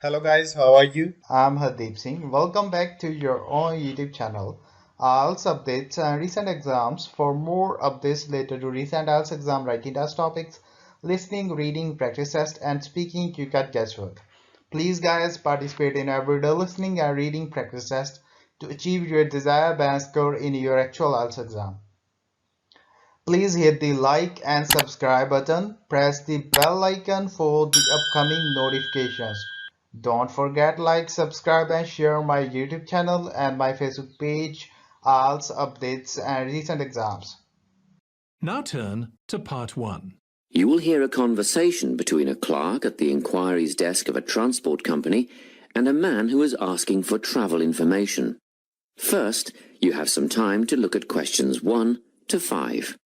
Hello guys, how are you? I'm Hardeep Singh. Welcome back to your own YouTube channel. IELTS updates and recent exams. For more updates related to recent IELTS exam writing test topics, listening, reading, practice test, and speaking, you got guesswork. Please guys participate in everyday listening and reading practice test to achieve your desired band score in your actual IELTS exam. Please hit the like and subscribe button. Press the bell icon for the upcoming notifications. Don't forget like, subscribe and share my YouTube channel and my Facebook page, IELTS updates and recent exams. Now turn to part 1. You will hear a conversation between a clerk at the inquiries desk of a transport company and a man who is asking for travel information. First, you have some time to look at questions 1 to 5.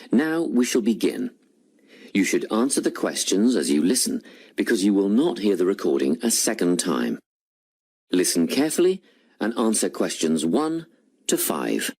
Now we shall begin. You should answer the questions as you listen, because you will not hear the recording a second time. Listen carefully and answer questions 1 to 5.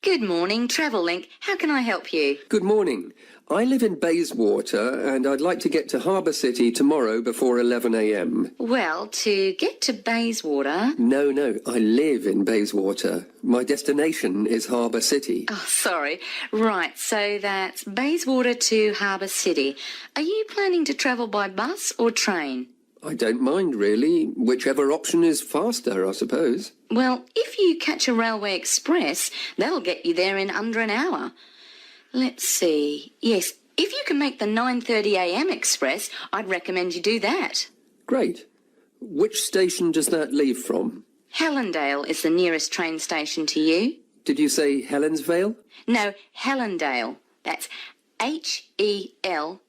Good morning, Travel Link. How can I help you? Good morning. I live in Bayswater and I'd like to get to Harbour City tomorrow before 11 a.m. Well, to get to Bayswater... No, I live in Bayswater. My destination is Harbour City. Oh, sorry. Right, so that's Bayswater to Harbour City. Are you planning to travel by bus or train? I don't mind, really. Whichever option is faster, I suppose. Well, if you catch a railway express, that'll get you there in under an hour. Let's see. Yes, if you can make the 9:30 a.m. express, I'd recommend you do that. Great. Which station does that leave from? Helendale is the nearest train station to you. Did you say Helensvale? No, Helendale. That's Helendale.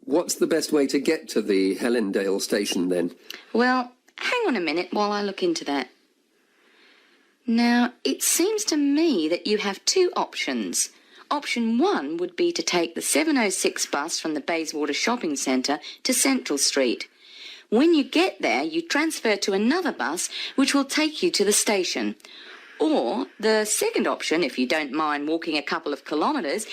What's the best way to get to the Helendale station then? Well, hang on a minute while I look into that. Now, it seems to me that you have two options. Option 1 would be to take the 7:06 bus from the Bayswater Shopping Centre to Central Street. When you get there, you transfer to another bus which will take you to the station. Or the second option, if you don't mind walking a couple of kilometres,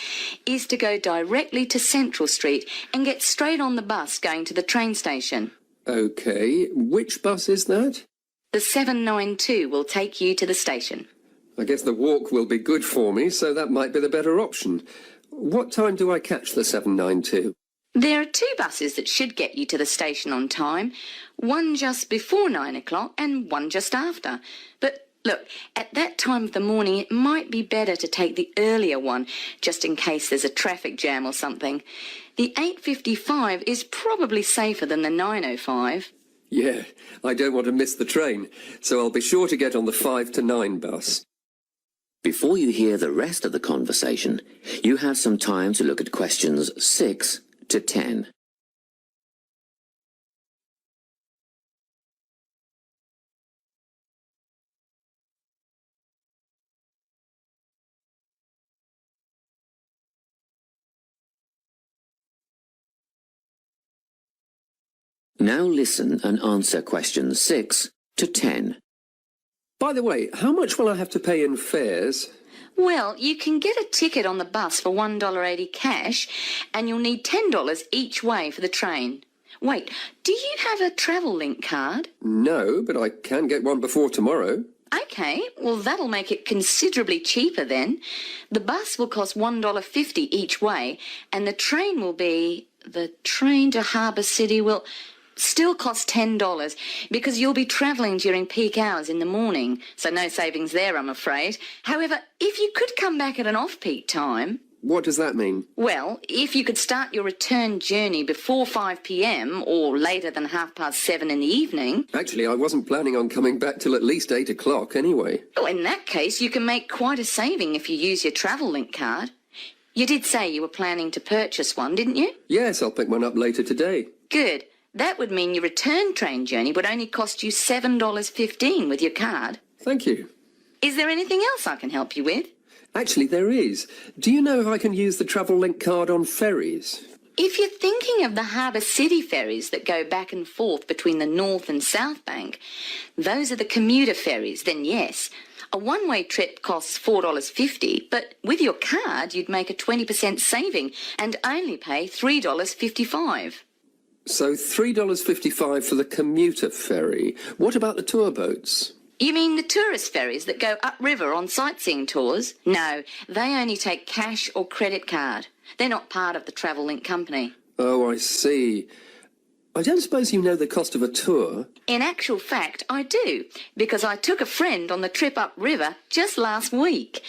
is to go directly to Central Street and get straight on the bus going to the train station. OK. Which bus is that? The 792 will take you to the station. I guess the walk will be good for me, so that might be the better option. What time do I catch the 792? There are two buses that should get you to the station on time, one just before 9 o'clock and one just after. But look, at that time of the morning it might be better to take the earlier one, just in case there's a traffic jam or something. The 8:55 is probably safer than the 9:05. Yeah, I don't want to miss the train, so I'll be sure to get on the 5 to 9 bus. Before you hear the rest of the conversation, you have some time to look at questions 6 to 10. Now listen and answer questions 6 to 10. By the way, how much will I have to pay in fares? Well, you can get a ticket on the bus for $1.80 cash, and you'll need $10 each way for the train. Wait, do you have a Travel Link card? No, but I can get one before tomorrow. OK, well, that'll make it considerably cheaper then. The bus will cost $1.50 each way, and the train will be... The train to Harbour City will... still costs $10 because you'll be travelling during peak hours in the morning, so no savings there, I'm afraid. However, if you could come back at an off-peak time... What does that mean? Well, if you could start your return journey before 5 p.m. or later than 7:30 in the evening... Actually, I wasn't planning on coming back till at least 8 o'clock anyway. Well, in that case, you can make quite a saving if you use your travel link card. You did say you were planning to purchase one, didn't you? Yes, I'll pick one up later today. Good. That would mean your return train journey would only cost you $7.15 with your card. Thank you. Is there anything else I can help you with? Actually, there is. Do you know if I can use the travel link card on ferries? If you're thinking of the Harbour City ferries that go back and forth between the North and South Bank, those are the commuter ferries, then yes. A one-way trip costs $4.50, but with your card you'd make a 20% saving and only pay $3.55. So $3.55 for the commuter ferry. What about the tour boats? You mean the tourist ferries that go upriver on sightseeing tours? No, they only take cash or credit card. They're not part of the Travel Link company. Oh, I see. I don't suppose you know the cost of a tour? In actual fact, I do, because I took a friend on the trip upriver just last week.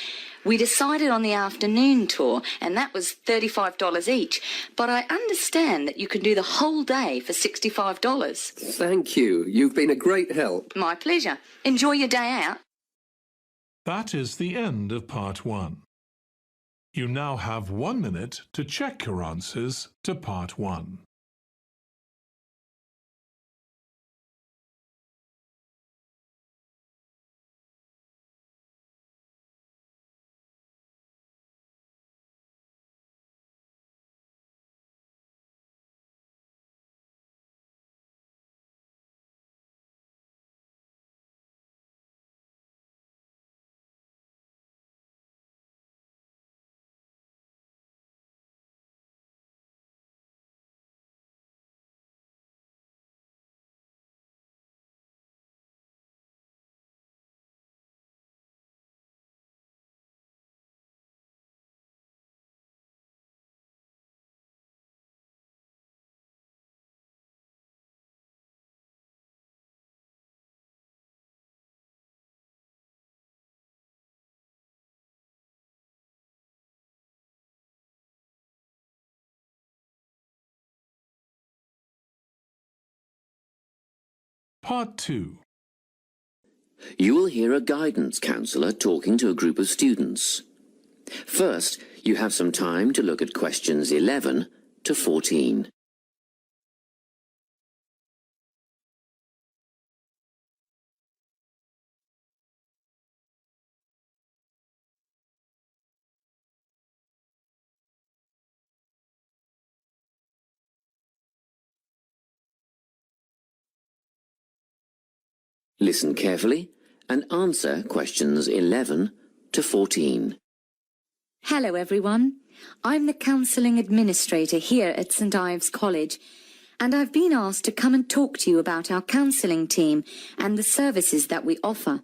We decided on the afternoon tour, and that was $35 each, but I understand that you can do the whole day for $65. Thank you. You've been a great help. My pleasure. Enjoy your day out. That is the end of Part 1. You now have 1 minute to check your answers to Part 1. Part 2. You will hear a guidance counsellor talking to a group of students. First, you have some time to look at questions 11 to 14. Listen carefully and answer questions 11 to 14. Hello everyone, I'm the Counselling Administrator here at St Ives College, and I've been asked to come and talk to you about our counselling team and the services that we offer.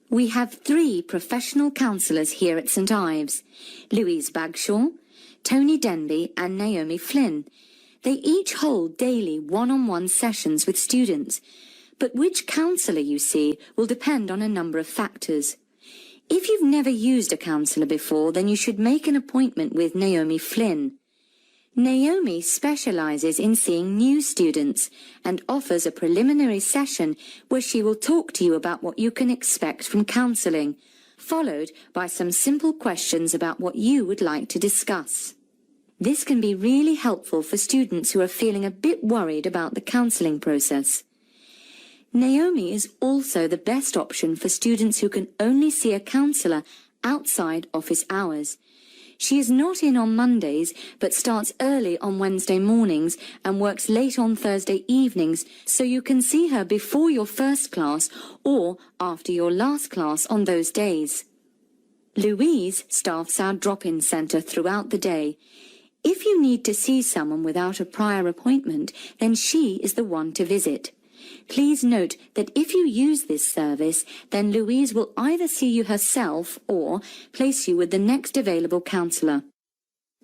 We have 3 professional counsellors here at St Ives, Louise Bagshaw, Tony Denby and Naomi Flynn. They each hold daily one-on-one sessions with students, but which counsellor you see will depend on a number of factors. If you've never used a counsellor before, then you should make an appointment with Naomi Flynn. Naomi specialises in seeing new students and offers a preliminary session where she will talk to you about what you can expect from counselling, followed by some simple questions about what you would like to discuss. This can be really helpful for students who are feeling a bit worried about the counselling process. Naomi is also the best option for students who can only see a counsellor outside office hours. She is not in on Mondays, but starts early on Wednesday mornings and works late on Thursday evenings, so you can see her before your first class or after your last class on those days. Louise staffs our drop-in centre throughout the day. If you need to see someone without a prior appointment, then she is the one to visit. Please note that if you use this service, then Louise will either see you herself or place you with the next available counsellor.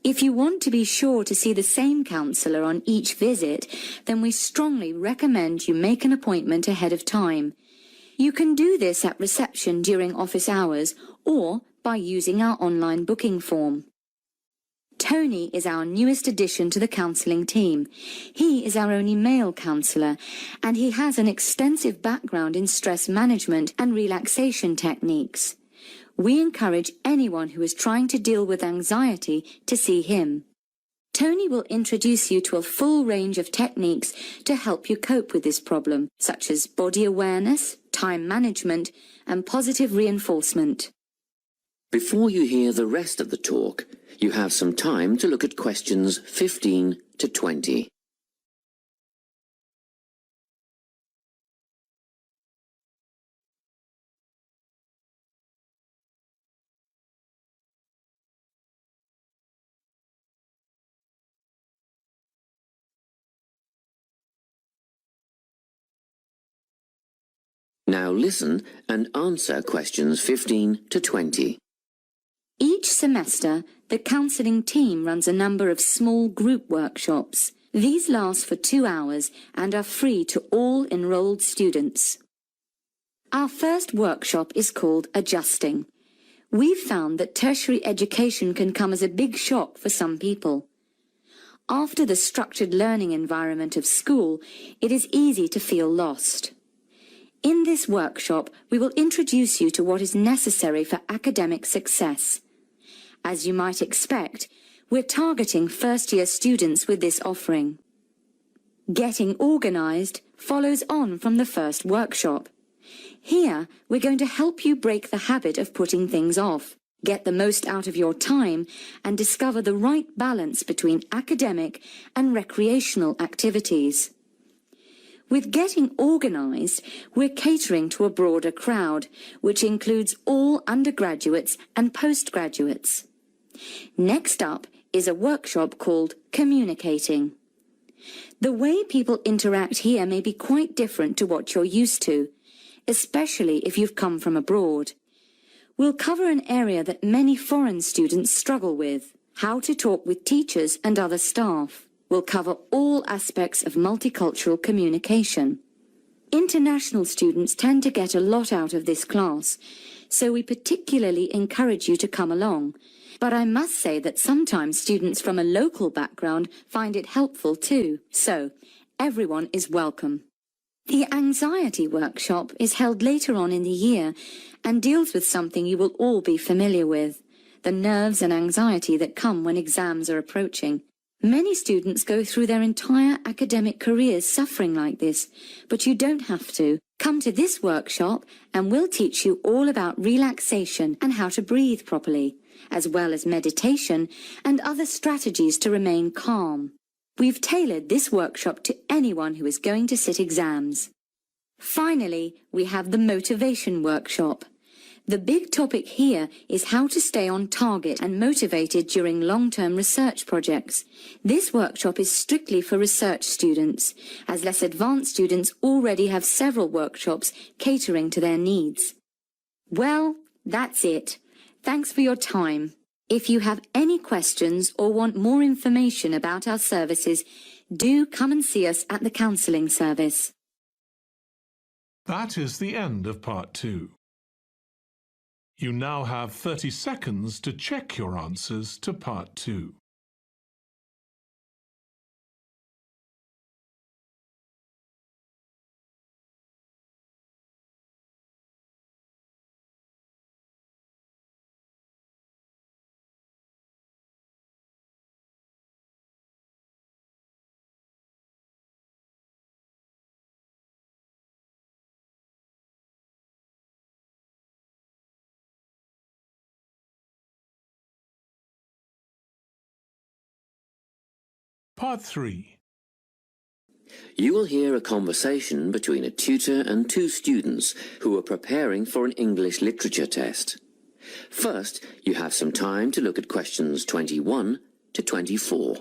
If you want to be sure to see the same counsellor on each visit, then we strongly recommend you make an appointment ahead of time. You can do this at reception during office hours or by using our online booking form. Tony is our newest addition to the counselling team. He is our only male counsellor, and he has an extensive background in stress management and relaxation techniques. We encourage anyone who is trying to deal with anxiety to see him. Tony will introduce you to a full range of techniques to help you cope with this problem, such as body awareness, time management, and positive reinforcement. Before you hear the rest of the talk, you have some time to look at questions 15 to 20. Now listen and answer questions 15 to 20. Each semester, the counselling team runs a number of small group workshops. These last for 2 hours and are free to all enrolled students. Our first workshop is called Adjusting. We've found that tertiary education can come as a big shock for some people. After the structured learning environment of school, it is easy to feel lost. In this workshop, we will introduce you to what is necessary for academic success. As you might expect, we're targeting first-year students with this offering. Getting organised follows on from the first workshop. Here, we're going to help you break the habit of putting things off, get the most out of your time, and discover the right balance between academic and recreational activities. With Getting Organised, we're catering to a broader crowd, which includes all undergraduates and postgraduates. Next up is a workshop called Communicating. The way people interact here may be quite different to what you're used to, especially if you've come from abroad. We'll cover an area that many foreign students struggle with, how to talk with teachers and other staff. We'll cover all aspects of multicultural communication. International students tend to get a lot out of this class, so we particularly encourage you to come along. But I must say that sometimes students from a local background find it helpful too, so everyone is welcome. The anxiety workshop is held later on in the year and deals with something you will all be familiar with, the nerves and anxiety that come when exams are approaching. Many students go through their entire academic careers suffering like this, but you don't have to. Come to this workshop and we'll teach you all about relaxation and how to breathe properly, as well as meditation and other strategies to remain calm. We've tailored this workshop to anyone who is going to sit exams. Finally, we have the motivation workshop. The big topic here is how to stay on target and motivated during long-term research projects. This workshop is strictly for research students, as less advanced students already have several workshops catering to their needs. Well, that's it. Thanks for your time. If you have any questions or want more information about our services, do come and see us at the counselling service. That is the end of part 2. You now have 30 seconds to check your answers to part 2. Part 3. You will hear a conversation between a tutor and 2 students who are preparing for an English literature test. First, you have some time to look at questions 21 to 24.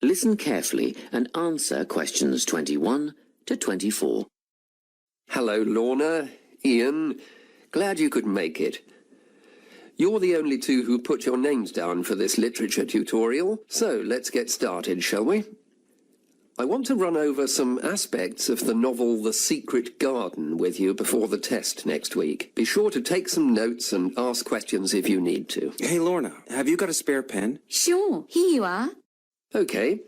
Listen carefully and answer questions 21 to 24. Hello, Lorna. Ian. Glad you could make it. You're the only two who put your names down for this literature tutorial, so let's get started, shall we? I want to run over some aspects of the novel The Secret Garden with you before the test next week. Be sure to take some notes and ask questions if you need to. Hey, Lorna, have you got a spare pen? Sure, here you are. Okay,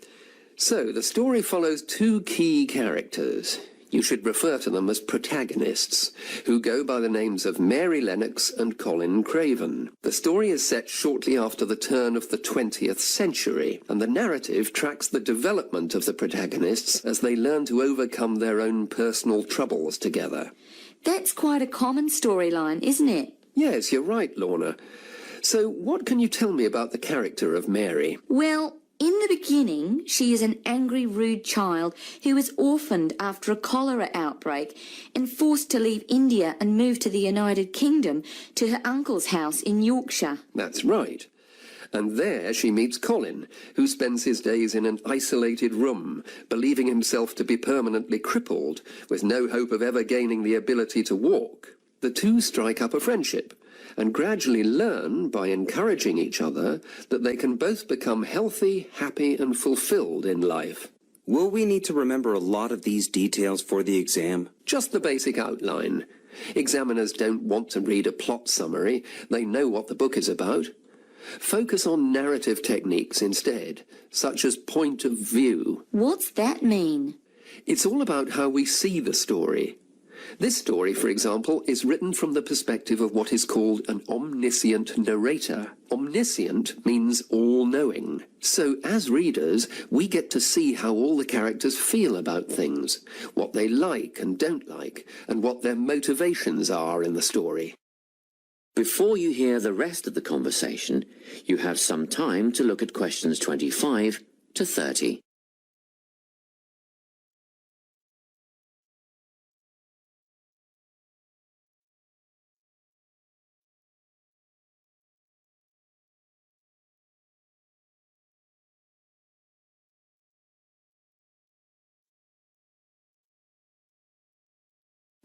so the story follows two key characters. You should refer to them as protagonists, who go by the names of Mary Lennox and Colin Craven. The story is set shortly after the turn of the 20th century, and the narrative tracks the development of the protagonists as they learn to overcome their own personal troubles together. That's quite a common storyline, isn't it? Yes, you're right, Lorna. So what can you tell me about the character of Mary? Well, in the beginning, she is an angry, rude child who is orphaned after a cholera outbreak and forced to leave India and move to the United Kingdom to her uncle's house in Yorkshire. That's right. And there she meets Colin, who spends his days in an isolated room, believing himself to be permanently crippled, with no hope of ever gaining the ability to walk. The two strike up a friendship, and gradually learn, by encouraging each other, that they can both become healthy, happy and fulfilled in life. Will we need to remember a lot of these details for the exam? Just the basic outline. Examiners don't want to read a plot summary. They know what the book is about. Focus on narrative techniques instead, such as point of view. What's that mean? It's all about how we see the story. This story, for example, is written from the perspective of what is called an omniscient narrator. Omniscient means all-knowing. So, as readers, we get to see how all the characters feel about things, what they like and don't like, and what their motivations are in the story. Before you hear the rest of the conversation, you have some time to look at questions 25 to 30.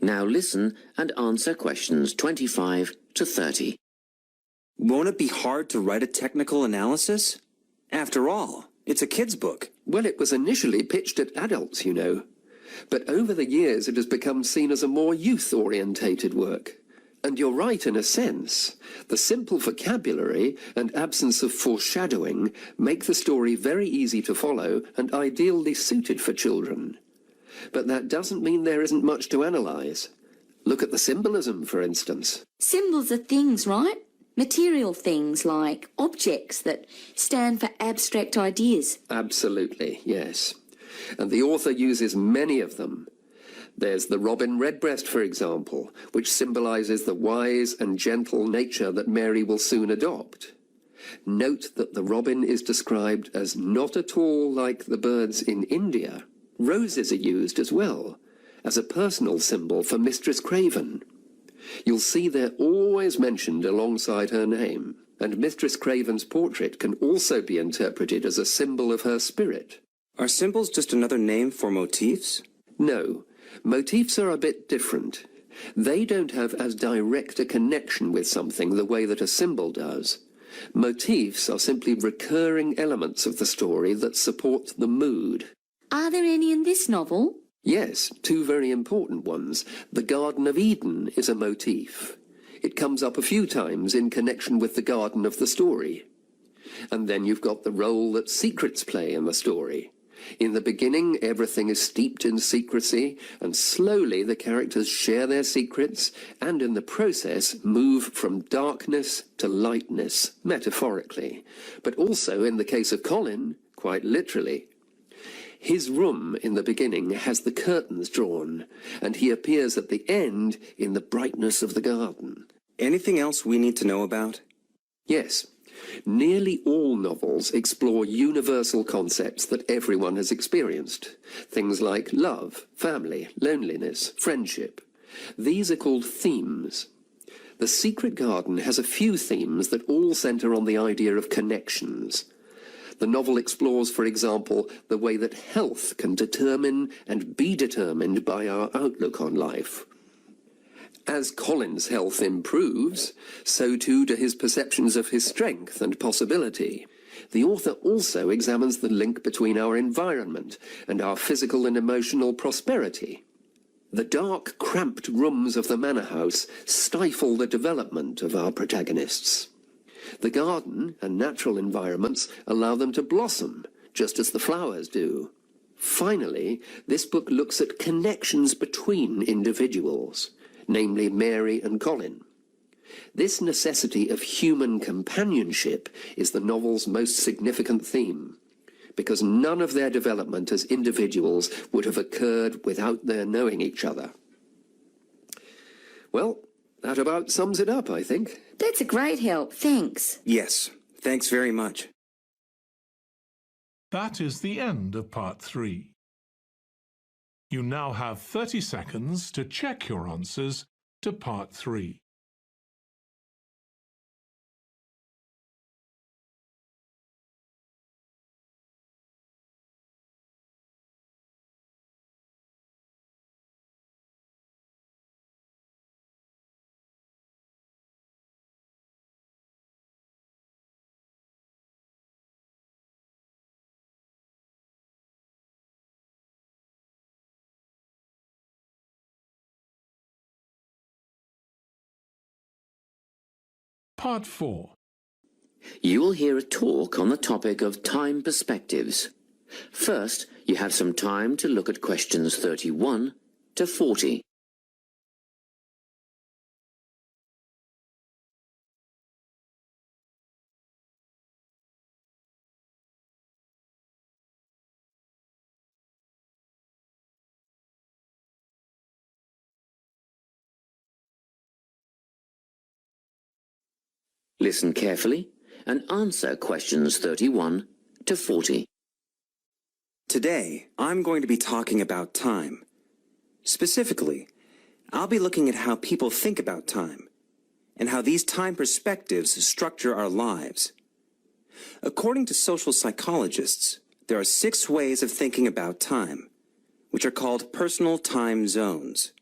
Now listen and answer questions 25 to 30. Won't it be hard to write a technical analysis? After all, it's a kid's book. Well, it was initially pitched at adults, you know. But over the years it has become seen as a more youth-orientated work. And you're right in a sense. The simple vocabulary and absence of foreshadowing make the story very easy to follow and ideally suited for children. But that doesn't mean there isn't much to analyse. Look at the symbolism, for instance. Symbols are things, right? Material things like objects that stand for abstract ideas. Absolutely, yes. And the author uses many of them. There's the robin redbreast, for example, which symbolises the wise and gentle nature that Mary will soon adopt. Note that the robin is described as not at all like the birds in India. Roses are used as well, as a personal symbol for Mistress Craven. You'll see they're always mentioned alongside her name, and Mistress Craven's portrait can also be interpreted as a symbol of her spirit. Are symbols just another name for motifs? No, motifs are a bit different. They don't have as direct a connection with something the way that a symbol does. Motifs are simply recurring elements of the story that support the mood. Are there any in this novel? Yes, two very important ones. The Garden of Eden is a motif. It comes up a few times in connection with the garden of the story. And then you've got the role that secrets play in the story. In the beginning, everything is steeped in secrecy, and slowly the characters share their secrets, and in the process move from darkness to lightness, metaphorically, but also, in the case of Colin, quite literally. His room in the beginning has the curtains drawn, and he appears at the end in the brightness of the garden. Anything else we need to know about? Yes. Nearly all novels explore universal concepts that everyone has experienced. Things like love, family, loneliness, friendship. These are called themes. The Secret Garden has a few themes that all centre on the idea of connections. The novel explores, for example, the way that health can determine and be determined by our outlook on life. As Colin's health improves, so too do his perceptions of his strength and possibility. The author also examines the link between our environment and our physical and emotional prosperity. The dark, cramped rooms of the manor house stifle the development of our protagonists. The garden and natural environments allow them to blossom, just as the flowers do. Finally, this book looks at connections between individuals, namely Mary and Colin. This necessity of human companionship is the novel's most significant theme, because none of their development as individuals would have occurred without their knowing each other. Well, that about sums it up, I think. That's a great help, thanks. Yes, thanks very much. That is the end of Part 3. You now have 30 seconds to check your answers to Part 3. Part 4. You will hear a talk on the topic of time perspectives. First, you have some time to look at questions 31 to 40. Listen carefully and answer questions 31 to 40. Today, I'm going to be talking about time. Specifically, I'll be looking at how people think about time and how these time perspectives structure our lives. According to social psychologists, there are 6 ways of thinking about time, which are called personal time zones.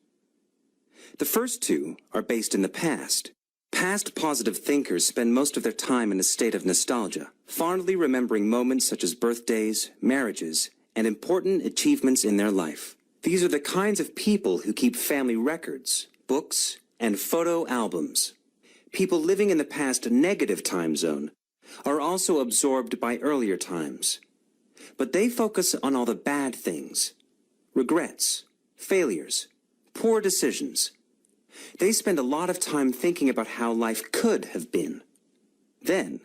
The first 2 are based in the past. Past positive thinkers spend most of their time in a state of nostalgia, fondly remembering moments such as birthdays, marriages, and important achievements in their life. These are the kinds of people who keep family records, books, and photo albums. People living in the past negative time zone are also absorbed by earlier times, but they focus on all the bad things, regrets, failures, poor decisions. They spend a lot of time thinking about how life could have been. Then,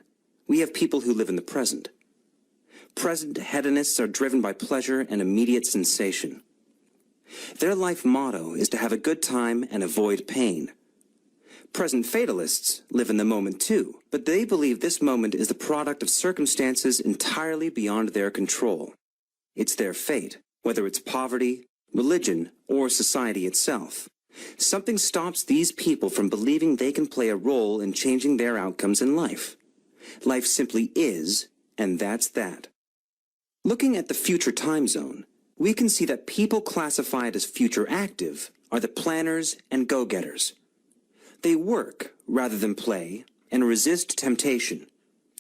we have people who live in the present. Present hedonists are driven by pleasure and immediate sensation. Their life motto is to have a good time and avoid pain. Present fatalists live in the moment too, but they believe this moment is the product of circumstances entirely beyond their control. It's their fate, whether it's poverty, religion, or society itself. Something stops these people from believing they can play a role in changing their outcomes in life. Life simply is, and that's that. Looking at the future time zone, we can see that people classified as future active are the planners and go-getters. They work rather than play and resist temptation.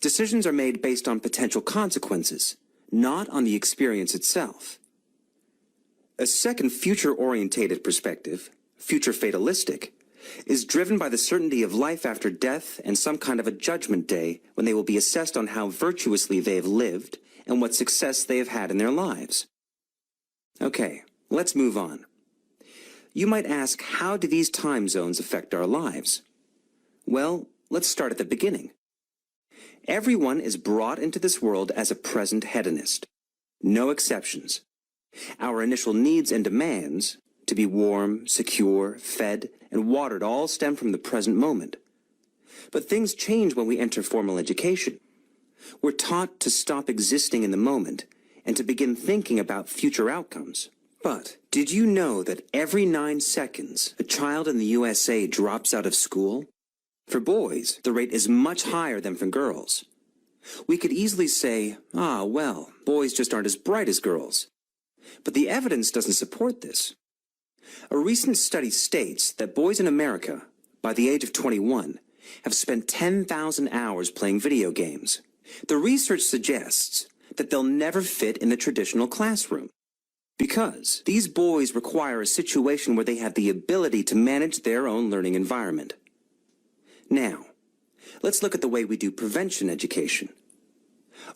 Decisions are made based on potential consequences, not on the experience itself. A second future-orientated perspective, future fatalistic, is driven by the certainty of life after death and some kind of a judgment day when they will be assessed on how virtuously they have lived and what success they have had in their lives. Okay, let's move on. You might ask, how do these time zones affect our lives? Well, let's start at the beginning. Everyone is brought into this world as a present hedonist. No exceptions. Our initial needs and demands, to be warm, secure, fed, and watered, all stem from the present moment. But things change when we enter formal education. We're taught to stop existing in the moment and to begin thinking about future outcomes. But did you know that every 9 seconds, a child in the USA drops out of school? For boys, the rate is much higher than for girls. We could easily say, well, boys just aren't as bright as girls. But the evidence doesn't support this. A recent study states that boys in America, by the age of 21, have spent 10,000 hours playing video games. The research suggests that they'll never fit in the traditional classroom because these boys require a situation where they have the ability to manage their own learning environment. Now, let's look at the way we do prevention education.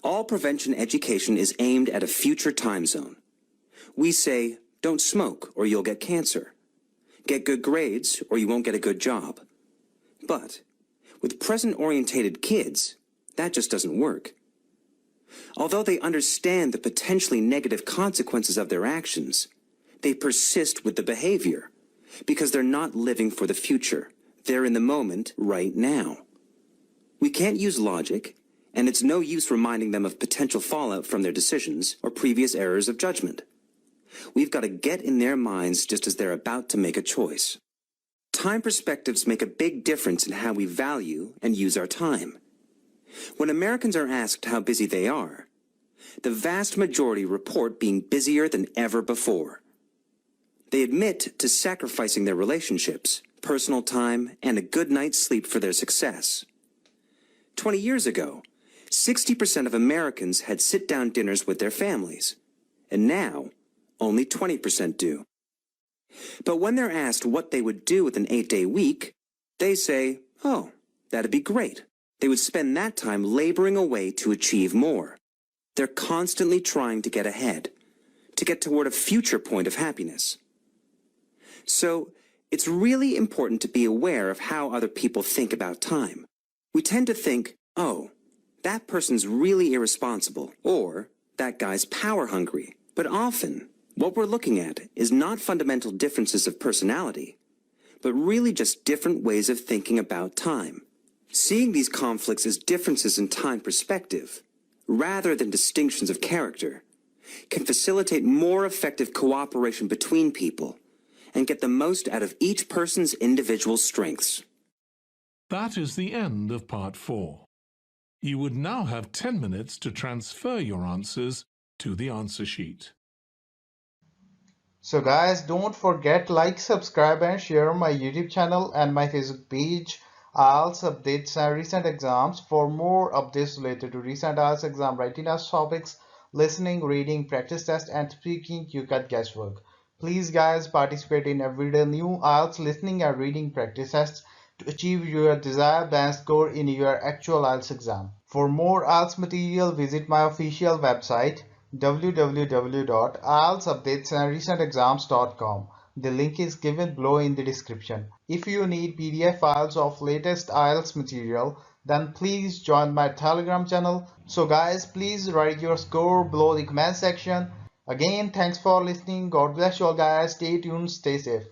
All prevention education is aimed at a future time zone. We say, don't smoke or you'll get cancer. Get good grades or you won't get a good job. But with present-orientated kids, that just doesn't work. Although they understand the potentially negative consequences of their actions, they persist with the behavior because they're not living for the future. They're in the moment right now. We can't use logic, and it's no use reminding them of potential fallout from their decisions or previous errors of judgment. We've got to get in their minds just as they're about to make a choice. Time perspectives make a big difference in how we value and use our time. When Americans are asked how busy they are, the vast majority report being busier than ever before. They admit to sacrificing their relationships, personal time, and a good night's sleep for their success. 20 years ago, 60% of Americans had sit-down dinners with their families, and now only 20% do. But when they're asked what they would do with an 8-day week, they say, oh, that'd be great. They would spend that time laboring away to achieve more. They're constantly trying to get ahead, to get toward a future point of happiness. So, it's really important to be aware of how other people think about time. We tend to think, oh, that person's really irresponsible, or that guy's power hungry. But often, what we're looking at is not fundamental differences of personality, but really just different ways of thinking about time. Seeing these conflicts as differences in time perspective, rather than distinctions of character, can facilitate more effective cooperation between people and get the most out of each person's individual strengths. That is the end of part 4. You would now have 10 minutes to transfer your answers to the answer sheet. So guys, don't forget like, subscribe and share my YouTube channel and my Facebook page, IELTS updates and recent exams. For more updates related to recent IELTS exam writing test topics, listening, reading, practice test and speaking, you got guesswork. Please guys, participate in everyday new IELTS listening and reading practice tests to achieve your desired band score in your actual IELTS exam. For more IELTS material, visit my official website www.ieltsupdatesandrecentexams.com. The link is given below in the description. If you need PDF files of latest IELTS material, then please join my Telegram channel. So guys, please write your score below the comment section. Again, thanks for listening. God bless you all guys. Stay tuned, stay safe.